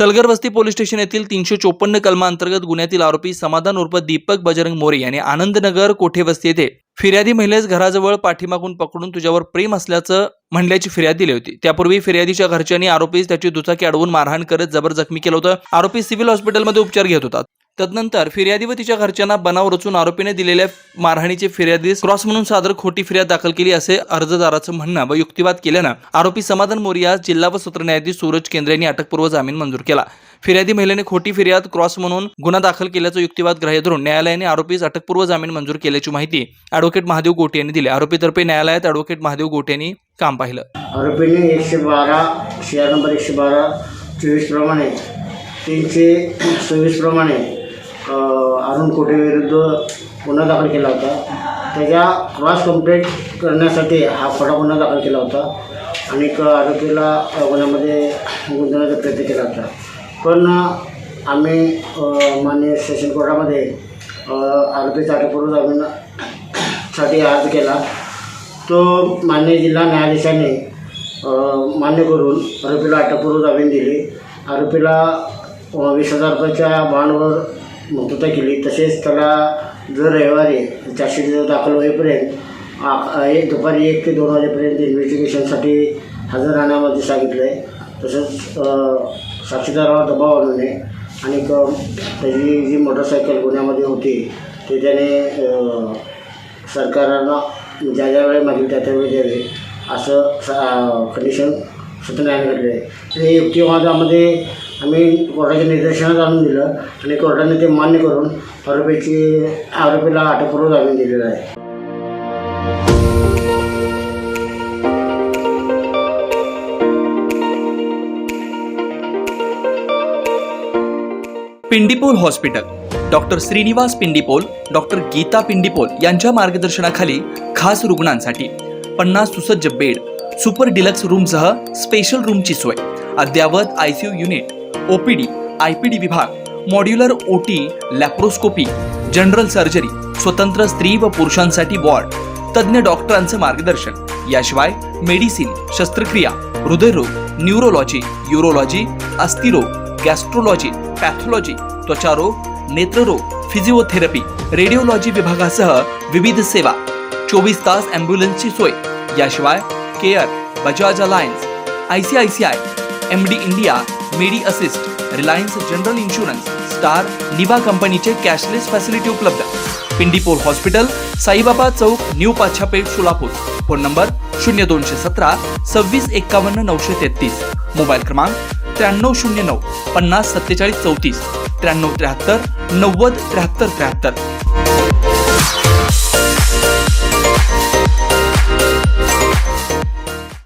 सलगर वस्ती police station येथील 354 कलमांतर्गत गुन्ह्यातील आरोपी समाधान उर्फ दीपक बजरंग मोरे यांनी आनंदनगर कोठे वस्ती येथे फिर्यादी महिलेस घराजवळ पाठीमागून पकडून तुझ्यावर प्रेम असल्याचं म्हणल्याची फिर्याद दिली होती। त्यापूर्वी फिर्यादीच्या घरच्यांनी आरोपीस त्याची दुचाकी अडवून मारहाण करत जबर जखमी केलं होतं। आरोपी सिव्हिल हॉस्पिटलमध्ये उपचार घेत होता। तदनंतर फिर्यादी व तिच्या घरच्यांना बनाव रचून आरोपीने दिलेल्या मारहाणीची फिर्यादीस क्रॉस म्हणून सादर खोटी फिर्याद दाखल केली असे अर्जदाराचं म्हणणं व युक्तिवाद केल्यानं आरोपी समाधान मोरे यास जिल्हा व सत्र न्यायाधीश सूरज केंद्रे यांनी अटकपूर्व जामीन मंजूर केला। फिर्यादी महिलेने खोटी फिर्याद क्रॉस म्हणून गुन्हा दाखल केल्याचा युक्तिवाद ग्राह्य धरून न्यायालयाने आरोपीस अटकपूर्व जामीन मंजूर केल्याची माहिती ॲडव्होकेट महादेव गोटे यांनी दिली। आरोपीतर्फे न्यायालयात ॲडव्होकेट महादेव गोटे यांनी काम पाहिलं। आरोपीने 112 CR नंबर 112 24 प्रमाणे 324 प्रमाणे अरुण कोटे विरुद्ध गुन्हा दाखल केला होता। त्याच्या क्रॉस कंप्लेंट करण्यासाठी हा खोटा गुन्हा दाखल केला होता आणि आरोपीला गुन्ह्यामध्ये गुंतवण्याचा प्रयत्न केला होता। पण आम्ही माननीय सेशन कोर्टामध्ये आरोपीचा अटकपूर्व जामीनासाठी अर्ज केला। तो माननीय जिल्हा न्यायाधीशाने मान्य करून आरोपीला अटकपूर्व जामीन दिली। आरोपीला 20,000 रुपयाच्या बॉन्डवर मुक्तता केली। तसेच त्याला दर रविवारी चार्जशीट दाखल होईपर्यंत दुपारी 1 ते 2 वाजेपर्यंत इन्व्हेस्टिगेशनसाठी हजर राहण्यामध्ये सांगितलं आहे। तसंच साक्षीदारावर दबाव आणू नये आणि त्याची जी मोटरसायकल गुन्ह्यामध्ये होती ते त्याने सरकारला ज्या वेळी मागील त्यावेळी द्यावे असं कंडिशन सत्र न्यायालयाने घडले आहे। ते युक्तिवादामध्ये आम्ही कोर्टाच्या निर्देशनात आणून दिलं आणि कोर्टाने ते मान्य करून आरोपीला अटकपूर्व जामीन दिलेला आहे। Pindipol hospital doctor Srinivas Pindipol, doctor Geeta Pindipol यांच्या मार्गदर्शनाखाली खास रुग्णांसाठी 50 सुसज्ज बेड, सुपर डिलक्स रूमसह स्पेशल रूमची सोय, अद्ययावत ICU युनिट, OPD, IPD विभाग, modular OT, laparoscopy, general surgery, स्वतंत्र स्त्री व पुरुषांसाठी वॉर्ड, तज्ज्ञ डॉक्टरांचं मार्गदर्शन, याशिवाय मेडिसिन, शस्त्रक्रिया, हृदयरोग, न्यूरोलॉजी, यूरोलॉजी, अस्थिरोग, गॅस्ट्रोलॉजी, पॅथॉलॉजी, त्वचारोग, नेत्ररोग, फिजिओथेरपी, रेडिओलॉजी विभागासह विविध सेवा, 24 तास ॲम्ब्युलन्सची सोय, याशिवाय care, Bajaj Allianz, ICICI, MD India, Medi Assist, Reliance general insurance, star, Niva कंपनीचे कॅशलेस फॅसिलिटी उपलब्ध। Pindipol hospital, Saibaba Chowk, new Pachhapeth, Solapur. Phone number 0217 26 51 933, mobile क्रमांक 9309 50 47 34, 9373 90 73 73।